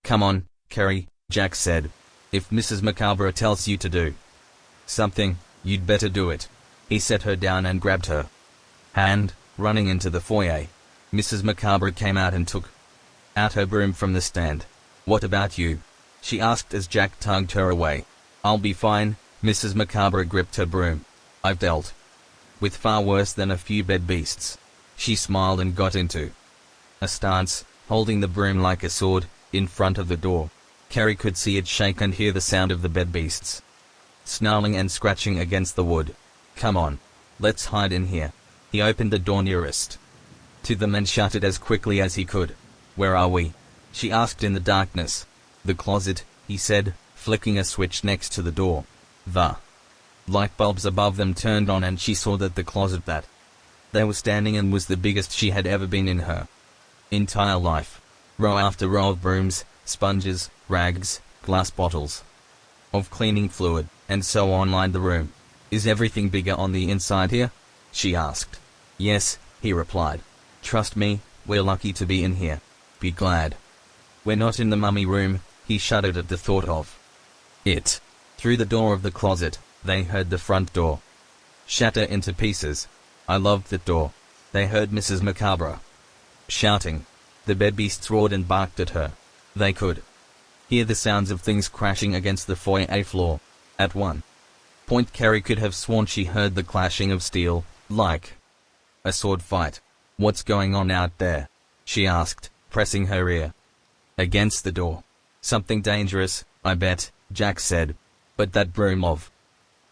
Come on, Carrie, Jack said. If Mrs. Macabre tells you to do something, you'd better do it. He set her down and grabbed her hand, running into the foyer. Mrs. Macabre came out and took out her broom from the stand. What about you? She asked as Jack tugged her away. I'll be fine. Mrs. Macabre gripped her broom. I've dealt with far worse than a few bed beasts. She smiled and got into a stance, holding the broom like a sword, in front of the door. Carrie could see it shake and hear the sound of the bed beasts snarling and scratching against the wood. Come on. Let's hide in here. He opened the door nearest to them and shut it as quickly as he could. Where are we? She asked in the darkness. The closet, he said, flicking a switch next to the door. The light bulbs above them turned on and she saw that the closet that they were standing in was the biggest she had ever been in her entire life. Row after row of brooms, sponges, rags, glass bottles of cleaning fluid, and so on lined the room. Is everything bigger on the inside here? She asked. Yes, he replied. Trust me, we're lucky to be in here. Be glad we're not in the mummy room. He shuddered at the thought of it. Through the door of the closet, they heard the front door shatter into pieces. I loved that door. They heard Mrs. Macabre shouting. The bed beasts roared and barked at her. They could hear the sounds of things crashing against the foyer floor. At one point Carrie could have sworn she heard the clashing of steel, like a sword fight. What's going on out there? She asked, pressing her ear against the door. Something dangerous, I bet, Jack said. But that broom of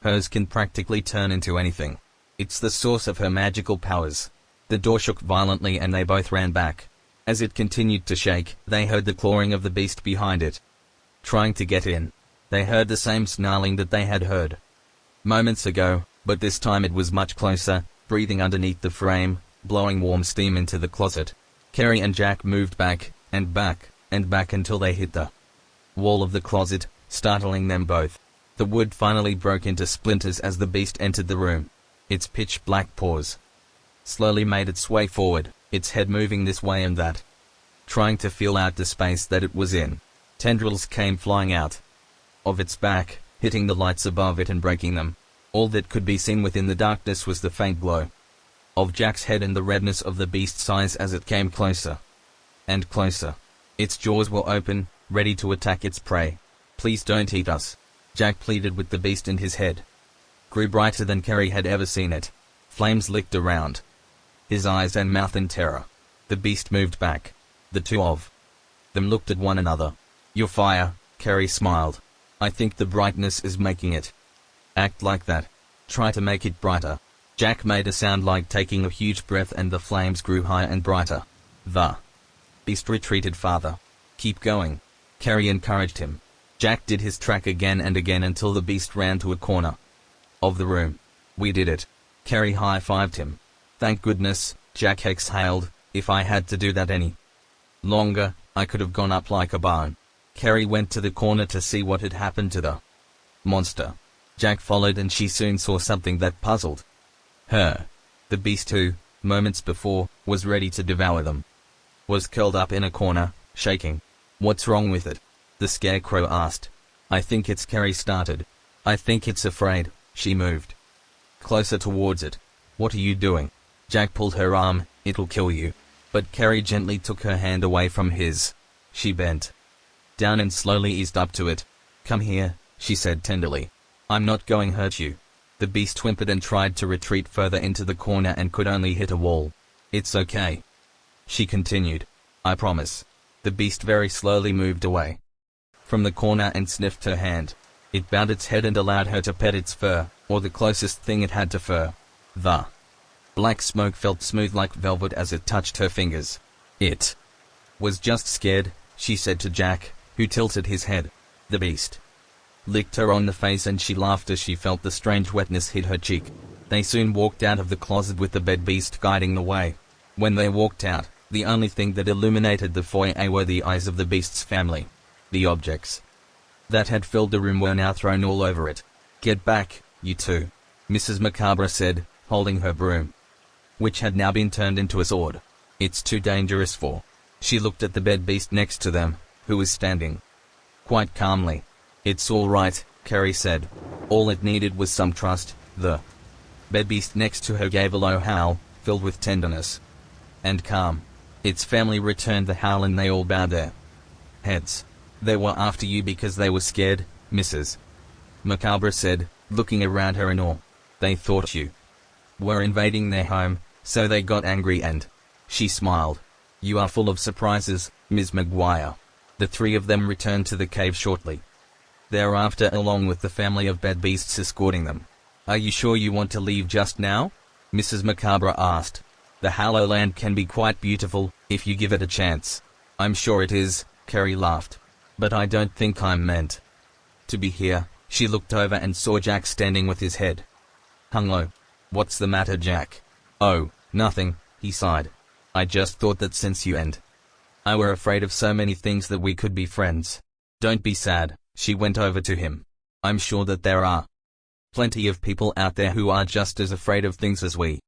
hers can practically turn into anything. It's the source of her magical powers. The door shook violently and they both ran back. As it continued to shake, they heard the clawing of the beast behind it, trying to get in. They heard the same snarling that they had heard moments ago, but this time it was much closer, breathing underneath the frame, blowing warm steam into the closet. Carrie and Jack moved back, and back, and back until they hit the wall of the closet, startling them both. The wood finally broke into splinters as the beast entered the room. Its pitch-black paws slowly made its way forward, its head moving this way and that, trying to feel out the space that it was in. Tendrils came flying out of its back, hitting the lights above it and breaking them. All that could be seen within the darkness was the faint glow of Jack's head and the redness of the beast's eyes as it came closer and closer. Its jaws were open, ready to attack its prey. Please don't eat us, Jack pleaded with the beast in his head. Grew brighter than Carrie had ever seen it. Flames licked around his eyes and mouth in terror. The beast moved back. The two of them looked at one another. Your fire, Carrie smiled. I think the brightness is making it act like that. Try to make it brighter. Jack made a sound like taking a huge breath and the flames grew higher and brighter. The beast retreated farther. Keep going, Carrie encouraged him. Jack did his track again and again until the beast ran to a corner of the room. We did it. Carrie high-fived him. Thank goodness, Jack exhaled. If I had to do that any longer, I could have gone up like a barn. Carrie went to the corner to see what had happened to the monster. Jack followed and she soon saw something that puzzled her. The beast who, moments before, was ready to devour them, was curled up in a corner, shaking. What's wrong with it? The scarecrow asked. I think it's Carrie started. I think it's afraid. She moved closer towards it. What are you doing? Jack pulled her arm. It'll kill you. But Carrie gently took her hand away from his. She bent down and slowly eased up to it. Come here, she said tenderly. I'm not going to hurt you. The beast whimpered and tried to retreat further into the corner and could only hit a wall. It's okay, she continued. I promise. The beast very slowly moved away from the corner and sniffed her hand. It bowed its head and allowed her to pet its fur, or the closest thing it had to fur. The black smoke felt smooth like velvet as it touched her fingers. It was just scared, she said to Jack, who tilted his head. The beast licked her on the face and she laughed as she felt the strange wetness hit her cheek. They soon walked out of the closet with the bed beast guiding the way. When they walked out, the only thing that illuminated the foyer were the eyes of the beast's family. The objects that had filled the room were now thrown all over it. Get back, you two, Mrs. Macabre said, holding her broom, which had now been turned into a sword. It's too dangerous for. She looked at the bed beast next to them, who was standing quite calmly. "It's all right," Carrie said. All it needed was some trust. The bedbeast next to her gave a low howl, filled with tenderness and calm. Its family returned the howl and they all bowed their heads. "They were after you because they were scared," Mrs. Macabre said, looking around her in awe. "They thought you were invading their home, so they got angry and—" She smiled. "You are full of surprises, Ms. Maguire." The three of them returned to the cave shortly thereafter, along with the family of bedbeasts escorting them. "Are you sure you want to leave just now?" Mrs. Macabre asked. "The Hollow Land can be quite beautiful, if you give it a chance." "I'm sure it is," Carrie laughed. "But I don't think I'm meant to be here." She looked over and saw Jack standing with his head hung low. "What's the matter, Jack?" "Oh, nothing," he sighed. "I just thought that since you and I were afraid of so many things that we could be friends." "Don't be sad," she went over to him. "I'm sure that there are plenty of people out there who are just as afraid of things as we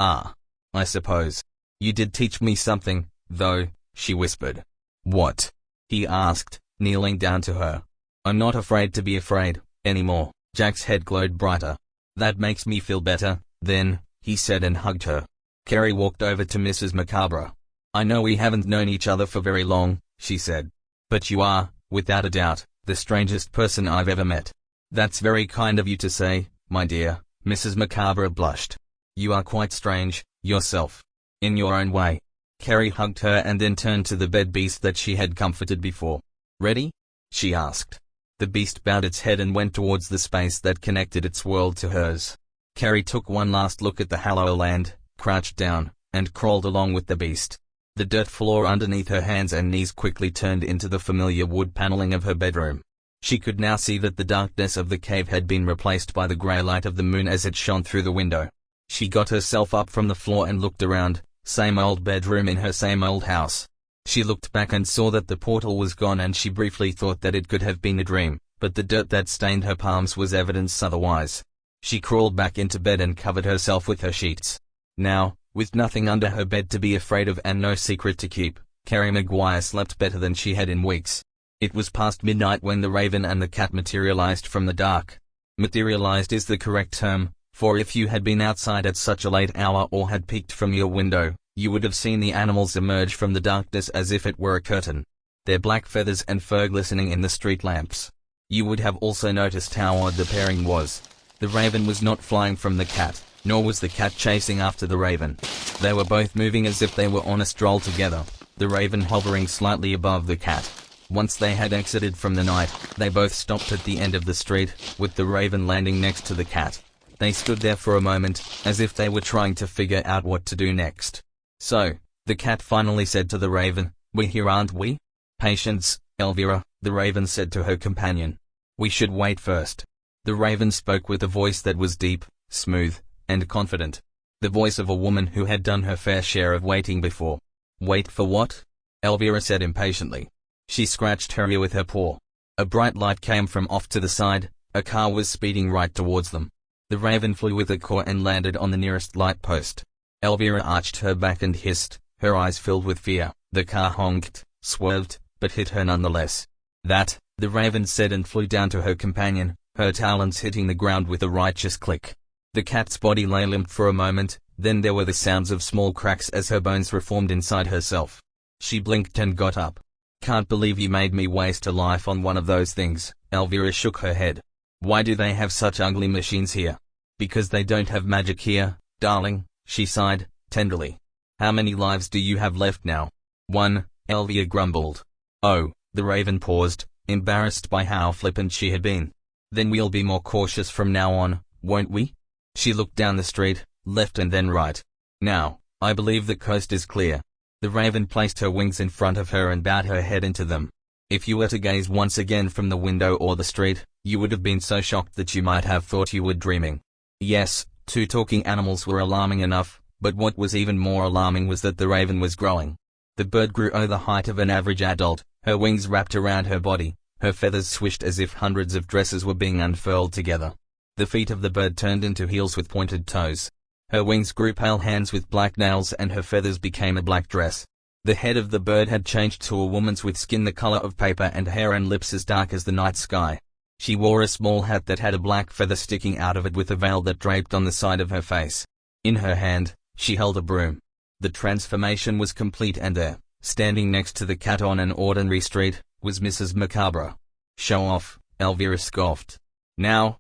are, I suppose. You did teach me something, though," she whispered. "What?" he asked, kneeling down to her. "I'm not afraid to be afraid anymore." Jack's head glowed brighter. "That makes me feel better, then," he said and hugged her. Carrie walked over to Mrs. Macabre. "I know we haven't known each other for very long," she said. "But you are, without a doubt, the strangest person I've ever met." "That's very kind of you to say, my dear," Mrs. Macabre blushed. "You are quite strange, yourself. In your own way." Carrie hugged her and then turned to the bed beast that she had comforted before. "Ready?" she asked. The beast bowed its head and went towards the space that connected its world to hers. Carrie took one last look at the Hollow Land, crouched down, and crawled along with the beast. The dirt floor underneath her hands and knees quickly turned into the familiar wood paneling of her bedroom. She could now see that the darkness of the cave had been replaced by the grey light of the moon as it shone through the window. She got herself up from the floor and looked around. Same old bedroom in her same old house. She looked back and saw that the portal was gone, and she briefly thought that it could have been a dream, but the dirt that stained her palms was evidence otherwise. She crawled back into bed and covered herself with her sheets. Now, with nothing under her bed to be afraid of and no secret to keep, Carrie Maguire slept better than she had in weeks. It was past midnight when the raven and the cat materialized from the dark. Materialized is the correct term, for if you had been outside at such a late hour or had peeked from your window, you would have seen the animals emerge from the darkness as if it were a curtain, their black feathers and fur glistening in the street lamps. You would have also noticed how odd the pairing was. The raven was not flying from the cat, nor was the cat chasing after the raven. They were both moving as if they were on a stroll together, the raven hovering slightly above the cat. Once they had exited from the night, they both stopped at the end of the street, with the raven landing next to the cat. They stood there for a moment, as if they were trying to figure out what to do next. "So," the cat finally said to the raven, "we're here, aren't we?" "Patience, Elvira," the raven said to her companion. "We should wait first." The raven spoke with a voice that was deep, smooth, and confident. The voice of a woman who had done her fair share of waiting before. "Wait for what?" Elvira said impatiently. She scratched her ear with her paw. A bright light came from off to the side. A car was speeding right towards them. The raven flew with a caw and landed on the nearest light post. Elvira arched her back and hissed, her eyes filled with fear. The car honked, swerved, but hit her nonetheless. "That," the raven said and flew down to her companion, her talons hitting the ground with a righteous click. The cat's body lay limp for a moment, then there were the sounds of small cracks as her bones reformed inside herself. She blinked and got up. "Can't believe you made me waste a life on one of those things." Elvira shook her head. "Why do they have such ugly machines here?" "Because they don't have magic here, darling," she sighed, tenderly. "How many lives do you have left now?" "One," Elvira grumbled. "Oh," the raven paused, embarrassed by how flippant she had been. "Then we'll be more cautious from now on, won't we?" She looked down the street, left and then right. "Now, I believe the coast is clear." The raven placed her wings in front of her and bowed her head into them. If you were to gaze once again from the window or the street, you would have been so shocked that you might have thought you were dreaming. Yes, two talking animals were alarming enough, but what was even more alarming was that the raven was growing. The bird grew the height of an average adult, her wings wrapped around her body, her feathers swished as if hundreds of dresses were being unfurled together. The feet of the bird turned into heels with pointed toes. Her wings grew pale hands with black nails and her feathers became a black dress. The head of the bird had changed to a woman's with skin the color of paper and hair and lips as dark as the night sky. She wore a small hat that had a black feather sticking out of it with a veil that draped on the side of her face. In her hand, she held a broom. The transformation was complete, and there, standing next to the cat on an ordinary street, was Mrs. Macabre. "Show off," Elvira scoffed. Now,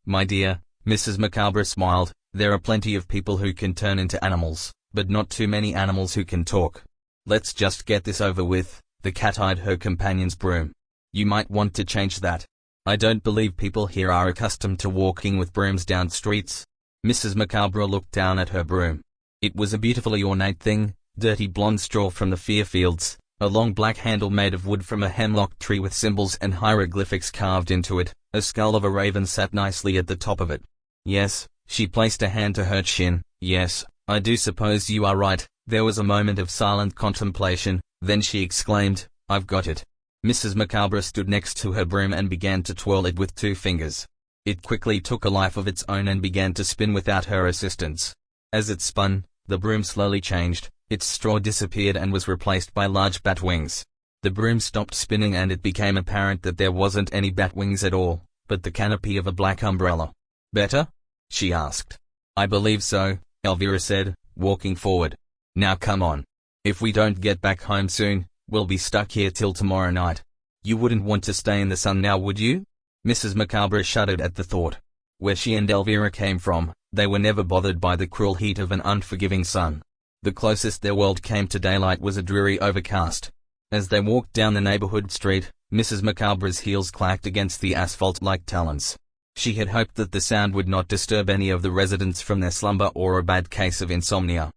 my dear," Mrs. Macabre smiled, "there are plenty of people who can turn into animals, but not too many animals who can talk. Let's just get this over with." The cat eyed her companion's broom. "You might want to change that. I don't believe people here are accustomed to walking with brooms down streets." Mrs. Macabre looked down at her broom. It was a beautifully ornate thing, dirty blonde straw from the Fairfields, a long black handle made of wood from a hemlock tree with symbols and hieroglyphics carved into it. A skull of a raven sat nicely at the top of it. "Yes," she placed a hand to her chin, "yes, I do suppose you are right." There was a moment of silent contemplation, then she exclaimed, "I've got it." Mrs. Macabre stood next to her broom and began to twirl it with 2 fingers. It quickly took a life of its own and began to spin without her assistance. As it spun, the broom slowly changed, its straw disappeared and was replaced by large bat wings. The broom stopped spinning and it became apparent that there wasn't any bat wings at all, but the canopy of a black umbrella. "Better?" she asked. "I believe so," Elvira said, walking forward. "Now come on. If we don't get back home soon, we'll be stuck here till tomorrow night. You wouldn't want to stay in the sun now, would you?" Mrs. Macabre shuddered at the thought. Where she and Elvira came from, they were never bothered by the cruel heat of an unforgiving sun. The closest their world came to daylight was a dreary overcast. As they walked down the neighborhood street, Mrs. Macabre's heels clacked against the asphalt like talons. She had hoped that the sound would not disturb any of the residents from their slumber or a bad case of insomnia.